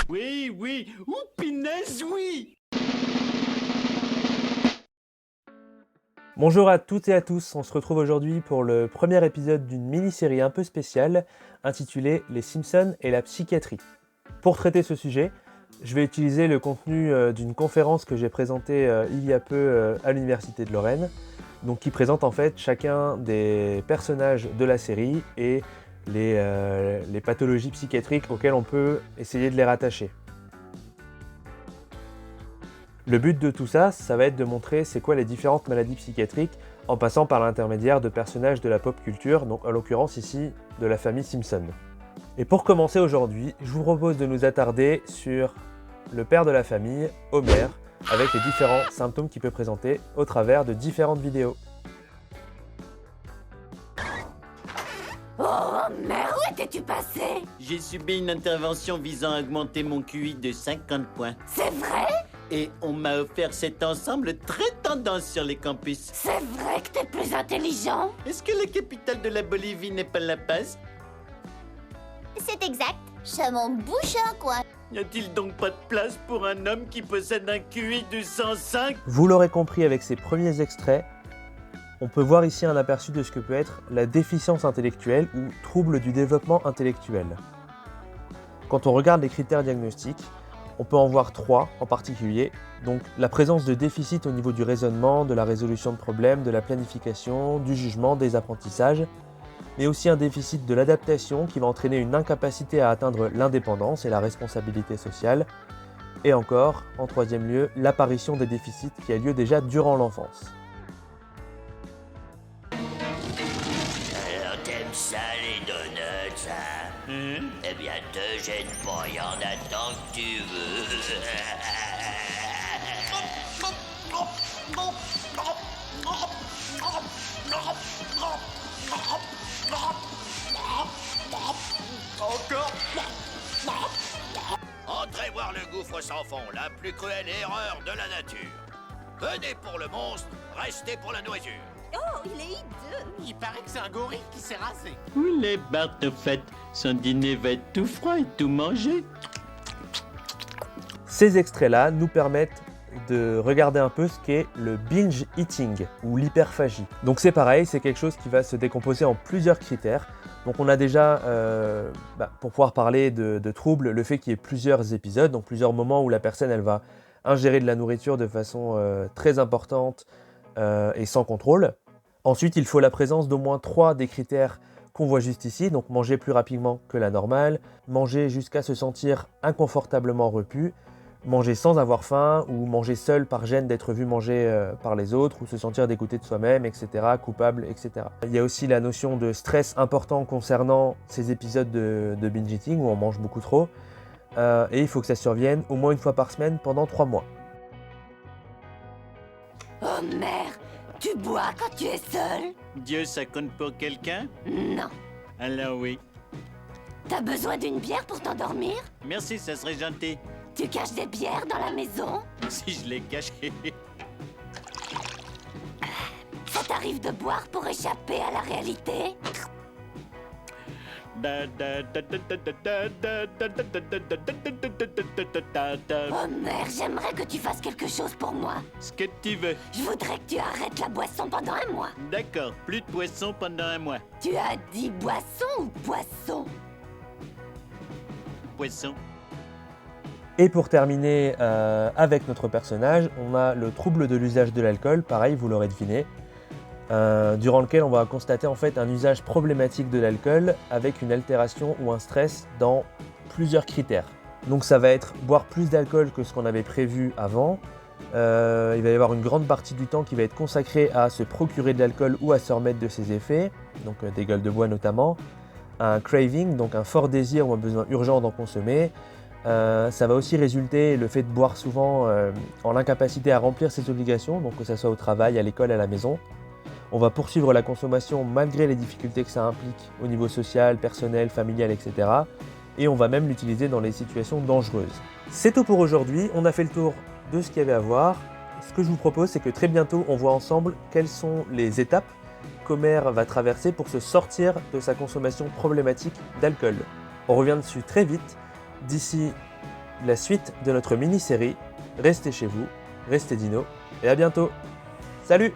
Oui, oui, ouh, pinaise, oui. Bonjour à toutes et à tous, on se retrouve aujourd'hui pour le premier épisode d'une mini-série un peu spéciale intitulée Les Simpsons et la psychiatrie. Pour traiter ce sujet, je vais utiliser le contenu d'une conférence que j'ai présentée il y a peu à l'Université de Lorraine, donc qui présente en fait chacun des personnages de la série et les pathologies psychiatriques auxquelles on peut essayer de les rattacher. Le but de tout ça, ça va être de montrer c'est quoi les différentes maladies psychiatriques en passant par l'intermédiaire de personnages de la pop culture, donc en l'occurrence ici de la famille Simpson. Et pour commencer aujourd'hui, je vous propose de nous attarder sur le père de la famille, Homer, avec les différents symptômes qu'il peut présenter au travers de différentes vidéos. Oh Homer, où étais-tu passé? J'ai subi une intervention visant à augmenter mon QI de 50 points. C'est vrai? Et on m'a offert cet ensemble très tendance sur les campus. C'est vrai que t'es plus intelligent? Est-ce que la capitale de la Bolivie n'est pas La Paz? C'est exact. Je m'en bouche un coin. N'y a-t-il donc pas de place pour un homme qui possède un QI de 105? Vous l'aurez compris avec ces premiers extraits, on peut voir ici un aperçu de ce que peut être la déficience intellectuelle ou trouble du développement intellectuel. Quand on regarde les critères diagnostiques, on peut en voir trois en particulier, donc la présence de déficits au niveau du raisonnement, de la résolution de problèmes, de la planification, du jugement, des apprentissages, mais aussi un déficit de l'adaptation qui va entraîner une incapacité à atteindre l'indépendance et la responsabilité sociale, et encore, en troisième lieu, l'apparition des déficits qui a lieu déjà durant l'enfance. Alors t'aimes ça les donuts, hein? Eh bien te gêne pas, y en a tant que tu veux. Encore? Entrez voir le gouffre sans fond, la plus cruelle erreur de la nature. Venez pour le monstre, restez pour la noisure. Oh, il est hideux. Il paraît que c'est un gorille qui s'est rasé. Où les Bart au fait? Son dîner va être tout froid et tout mangé. Ces extraits-là nous permettent de regarder un peu ce qu'est le binge eating ou l'hyperphagie. Donc c'est pareil, c'est quelque chose qui va se décomposer en plusieurs critères. Donc on a déjà, pour pouvoir parler de troubles, le fait qu'il y ait plusieurs épisodes, donc plusieurs moments où la personne elle va ingérer de la nourriture de façon très importante et sans contrôle. Ensuite, il faut la présence d'au moins 3 des critères qu'on voit juste ici, donc manger plus rapidement que la normale, manger jusqu'à se sentir inconfortablement repu, manger sans avoir faim ou manger seul par gêne d'être vu manger par les autres ou se sentir dégoûté de soi-même, etc., coupable, etc. Il y a aussi la notion de stress important concernant ces épisodes de binge eating où on mange beaucoup trop et il faut que ça survienne au moins une fois par semaine pendant 3 mois. Homer, tu bois quand tu es seul? Dieu, ça compte pour quelqu'un? Non. Alors oui. T'as besoin d'une bière pour t'endormir? Merci, ça serait gentil. Tu caches des bières dans la maison? Si je l'ai caché. Ça t'arrive de boire pour échapper à la réalité? Homer, j'aimerais que tu fasses quelque chose pour moi. Ce que tu veux. Je voudrais que tu arrêtes la boisson pendant un mois. D'accord, plus de poisson pendant un mois. Tu as dit boisson ou poisson? Poisson. Et pour terminer avec notre personnage, on a le trouble de l'usage de l'alcool, pareil, vous l'aurez deviné, durant lequel on va constater en fait un usage problématique de l'alcool avec une altération ou un stress dans plusieurs critères. Donc ça va être boire plus d'alcool que ce qu'on avait prévu avant, il va y avoir une grande partie du temps qui va être consacrée à se procurer de l'alcool ou à se remettre de ses effets, donc des gueules de bois notamment, un craving, donc un fort désir ou un besoin urgent d'en consommer. Ça va aussi résulter le fait de boire souvent en l'incapacité à remplir ses obligations, donc que ce soit au travail, à l'école, à la maison. On va poursuivre la consommation malgré les difficultés que ça implique au niveau social, personnel, familial, etc. Et on va même l'utiliser dans les situations dangereuses. C'est tout pour aujourd'hui, on a fait le tour de ce qu'il y avait à voir. Ce que je vous propose, c'est que très bientôt, on voit ensemble quelles sont les étapes qu'Homer va traverser pour se sortir de sa consommation problématique d'alcool. On revient dessus très vite. D'ici la suite de notre mini-série, restez chez vous, restez dino, et à bientôt. Salut!